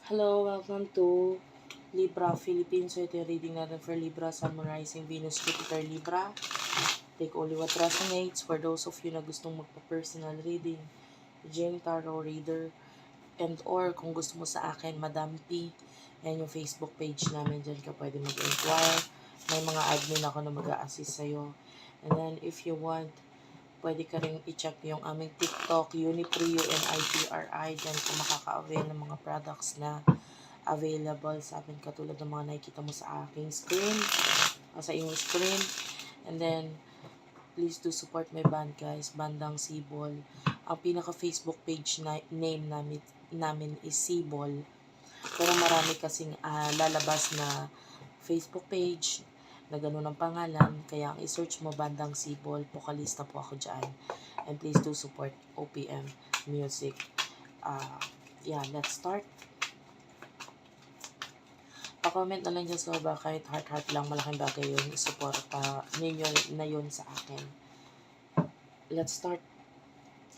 Hello, welcome to Libra Philippines. So ito yung reading natin for Libra, Sun, Moon, Rising, Venus, Jupiter, Libra. Take only what resonates. For those of you na gustong magpa-personal reading, Jane Tarot Reader, and or kung gusto mo sa akin, Madam P, yan yung Facebook page namin. Diyan ka pwede mag-inquire. May mga admin ako na mag-a-assist sa'yo. And then if you want, pwede ka rin i-check yung aming TikTok, Unipri, UNIPRI. Diyan ka makaka-avail ng mga products na available sa amin katulad ng mga nakikita mo sa aking screen, sa iyong screen. And then, please do support my band guys, Bandang Sibol. Ang pinaka-Facebook page name namin is Sibol. Pero marami kasing lalabas na Facebook page na gano'n ang pangalan. Kaya ang i-search mo Bandang Sibol, vocalista po ako dyan. And please do support OPM Music. Yeah, let's start. Pa-comment na lang dyan sa baba, kahit heart lang, malaking bagay yun. Suporta ninyo na yun sa akin. Let's start.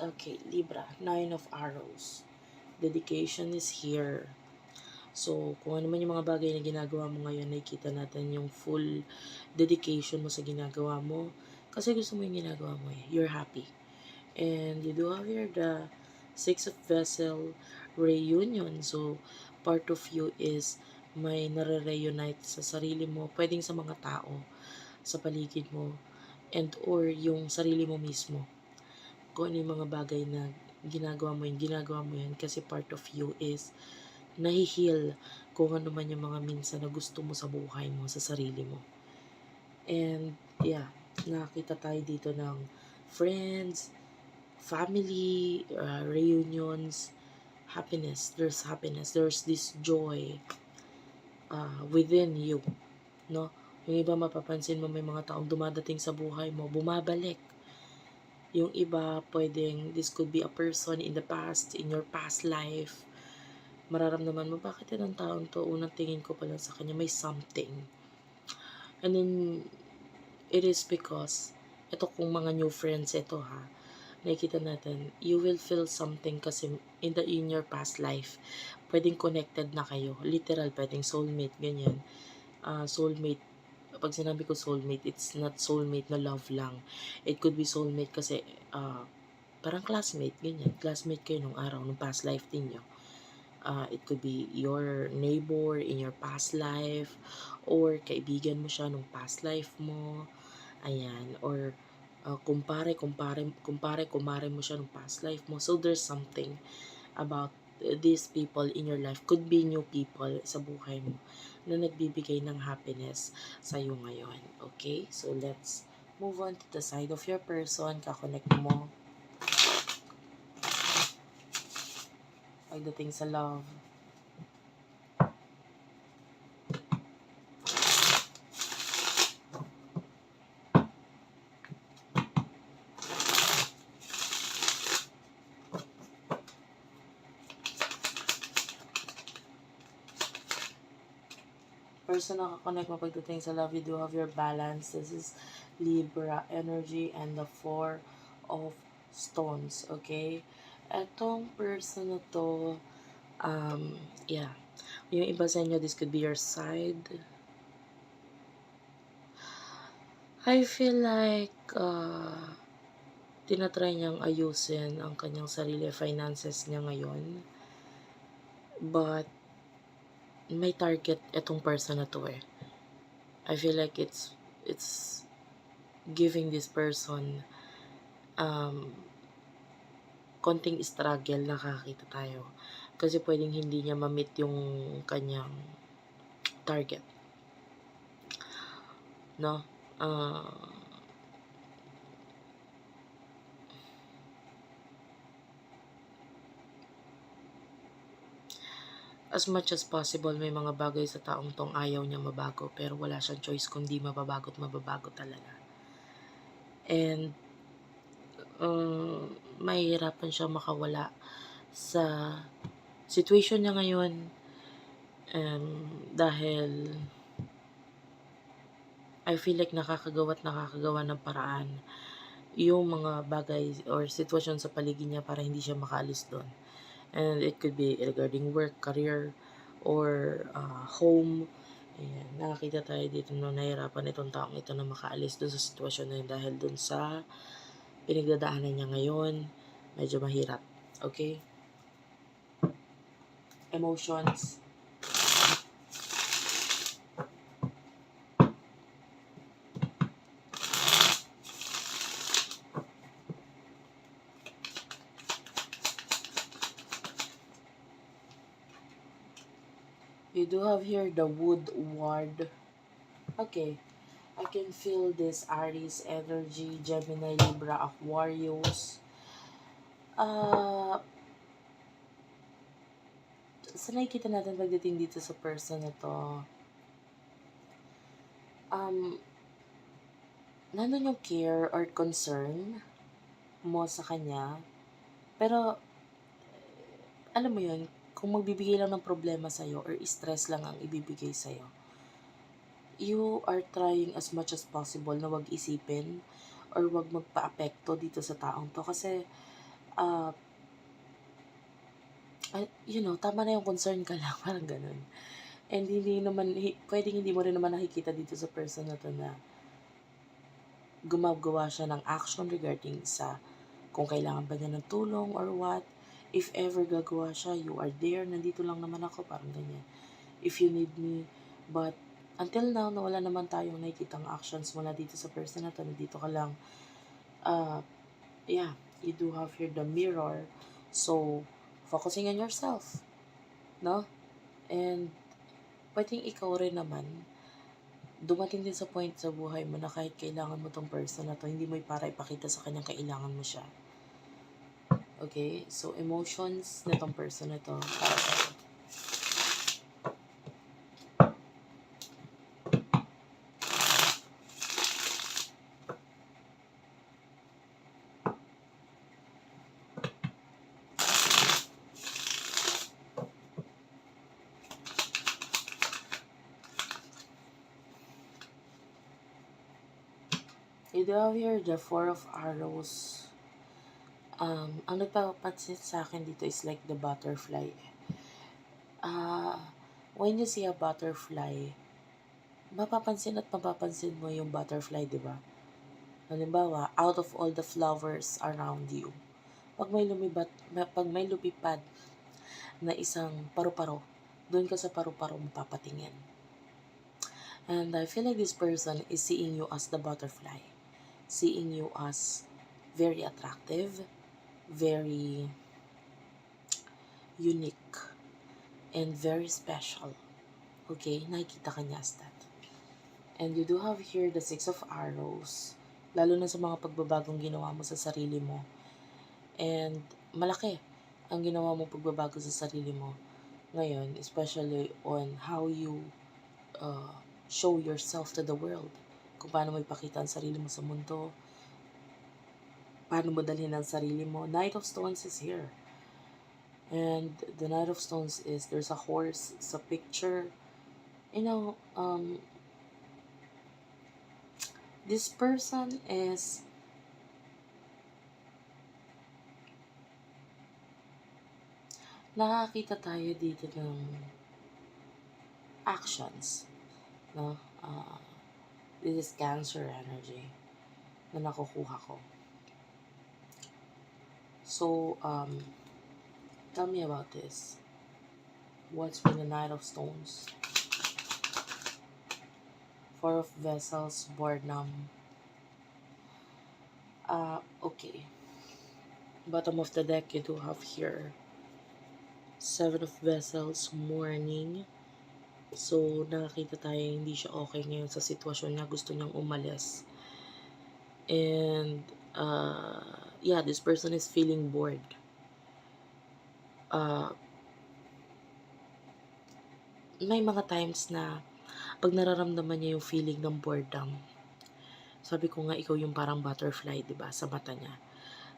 Okay, Libra, 9 of Arrows. Dedication is here. So, kung ano man yung mga bagay na ginagawa mo ngayon, nakikita natin yung full dedication mo sa ginagawa mo. Kasi gusto mo yung ginagawa mo eh. You're happy. And you do have here the 6 of Vessel reunion. So, part of you is may nare-reunite sa sarili mo. Pwedeng sa mga tao sa paligid mo. And or yung sarili mo mismo. Kung ano yung mga bagay na ginagawa mo yan. Kasi part of you is nahihil kung ano man yung mga minsan na gusto mo sa buhay mo, sa sarili mo. And yeah, nakakita tayo dito ng friends, family, reunions, happiness. There's happiness. There's this joy within you. No? Yung iba mapapansin mo may mga taong dumadating sa buhay mo, bumabalik. Yung iba pwedeng this could be a person in the past, in your past life. Mararamdaman mo, bakit yan ang taong to? Unang tingin ko pala sa kanya, may something. And then, it is because, ito kung mga new friends, ito ha, nakikita natin, you will feel something kasi in your past life, pwedeng connected na kayo. Literal, pwedeng soulmate, ganyan. Soulmate, pag sinabi ko soulmate, it's not soulmate na love lang. It could be soulmate kasi, parang classmate, ganyan. Classmate kayo nung araw, nung past life ninyo. It could be your neighbor in your past life, or kaibigan mo siya nung past life mo. Ayan, or kumare mo siya nung past life mo. So there's something about these people in your life, could be new people sa buhay mo na nagbibigay ng happiness sa iyo ngayon. Okay? So let's move on to the side of your person. Kakonect mo pagdating sa love. Person na kakonect mo pagdating sa love, you do have your balance. This is Libra energy and the 4 of stones. Okay? Etong person na to, yeah. Yung iba sa inyo, this could be your side. I feel like, tinatry niyang ayusin ang kanyang sarili, finances niya ngayon. But, may target etong person na to eh. I feel like it's giving this person konting struggle, nakakita tayo. Kasi pwedeng hindi niya ma-meet yung kanyang target. No? As much as possible, may mga bagay sa taong tong ayaw niya mabago, pero wala siyang choice kundi mababago at mababago talaga. And mahihirapan siya makawala sa situation niya ngayon, dahil I feel like nakakagawa ng paraan yung mga bagay or sitwasyon sa paligid niya para hindi siya makaalis doon. And it could be regarding work, career, or home. Ayan, nakakita tayo dito na nahihirapan itong taong ito na makaalis dun sa sitwasyon na yun dahil dun sa pinagdadaanan niya ngayon. Medyo mahirap. Okay? Emotions. You do have here the Woodward. Okay. I can feel this Aries energy, Gemini, Libra, Aquarius. Sa nakikita natin pagdating dito sa person na to, nandun yung care or concern mo sa kanya. Pero, alam mo yun, kung magbibigay lang ng problema sa'yo or stress lang ang ibibigay sa'yo, you are trying as much as possible na wag isipin or wag magpa-apekto dito sa taong to. Kasi, tama na yung concern ka lang, parang ganun. And pwedeng hindi mo rin naman nakikita dito sa person na to na gumagawa siya ng action regarding sa kung kailangan ba niya ng tulong or what. If ever gagawa siya, you are there, nandito lang naman ako, parang ganyan. If you need me, but until now, na wala naman tayong nakikitang actions mula dito sa person na to, nandito ka lang. You do have here the Mirror. So, focusing on yourself. No? And, pwedeng ikaw rin naman, dumating din sa point sa buhay mo na kahit kailangan mo tong person na to, hindi mo para ipakita sa kanyang kailangan mo siya. Okay? So, emotions na tong person na to. You do have here the Four of Arrows. Ang nagpapansin sa akin dito is like the butterfly. When you see a butterfly, mapapansin mo yung butterfly, di ba? Halimbawa, out of all the flowers around you, pag may lumipad na isang paru-paro, doon ka sa paru-paro mapapatingin. And I feel like this person is seeing you as the butterfly. Seeing you as very attractive, very unique, and very special. Okay? Nakikita ka niya as that. And you do have here the Six of Arrows. Lalo na sa mga pagbabagong ginawa mo sa sarili mo. And malaki ang ginawa mong pagbabago sa sarili mo ngayon, especially on how you show yourself to the world. Kung paano mo ipakita ang sarili mo sa mundo, paano mo dalhin ang sarili mo. Knight of Stones is here. And the Knight of Stones is, there's a horse sa picture. This person is nakakita tayo dito ng actions. No? This is Cancer energy na nakukuha ko. So, tell me about this. What's with the Knight of Stones? Four of Vessels, boredom. Okay. Bottom of the deck, you do have here Seven of Vessels, mourning. So, nakakita tayo hindi siya okay ngayon sa sitwasyon niya. Gusto niyang umalis. And, this person is feeling bored. May mga times na pag nararamdaman niya yung feeling ng boredom, sabi ko nga, ikaw yung parang butterfly, diba, sa mata niya.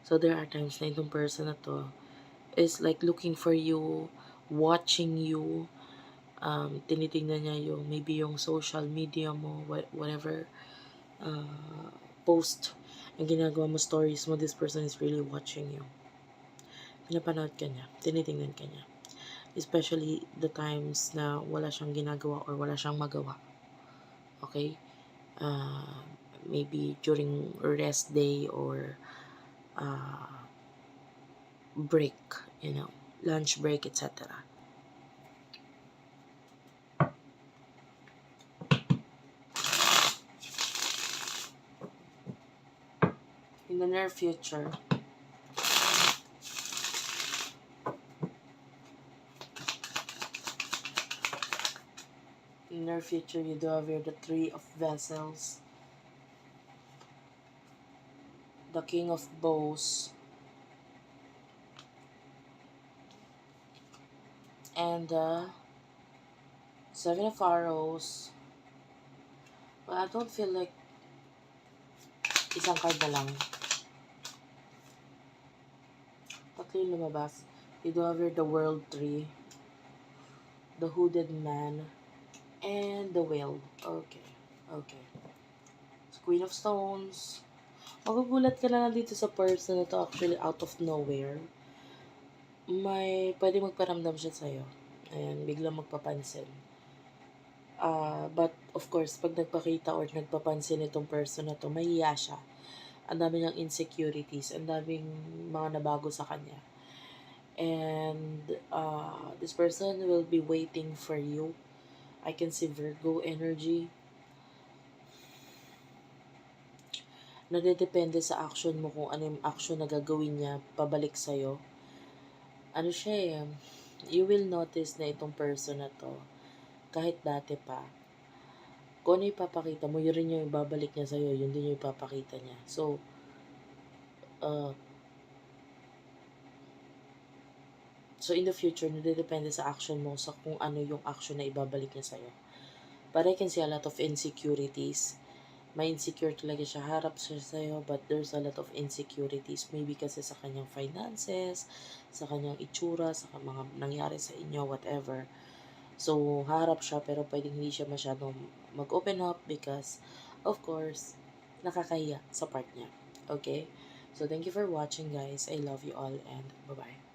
So, there are times na itong person na to is like looking for you, watching you, tinitingnan niya yung maybe yung social media mo, whatever post ang ginagawa mo, stories mo, this person is really watching you. Pinapanood ka niya, tinitingnan ka niya. Especially the times na wala siyang ginagawa or wala siyang magawa. Okay? Maybe during rest day or break, lunch break, etc. In the near future, you do have here the Three of Vessels, the King of Bows, and the Seven of Arrows. Well, I don't feel like isang card na lang. Tatlo yung lumabas. You do have here the World Tree, the Hooded Man, and the Whale. Okay. Queen of Stones. Magugulat ka na lang dito sa person na to, actually out of nowhere. Pwede magparamdam siya sa'yo. Ayan, biglang magpapansin. But of course, pag nagpakita or nagpapansin itong person na to, mahiya siya. Ang dami niyang insecurities, ang daming mga nabago sa kanya. And this person will be waiting for you. I can see Virgo energy. Nadedepende sa action mo kung ano yung action na gagawin niya pabalik sa'yo. Ano siya eh, you will notice na itong person na to, kahit dati pa, kung ano ipapakita mo, yun rin yung ibabalik niya sa'yo, yun din yung ipapakita niya. So, in the future, nadedepende sa action mo sa kung ano yung action na ibabalik niya sa'yo. But I can see a lot of insecurities. May insecure talaga siya, harap siya sa'yo, but there's a lot of insecurities. Maybe kasi sa kanyang finances, sa kanyang itsura, sa mga nangyari sa inyo, whatever. So, harap siya, pero pwedeng hindi siya masyadong mag-open up because, of course, nakakahiya sa part niya. Okay? So, thank you for watching, guys. I love you all, and bye-bye.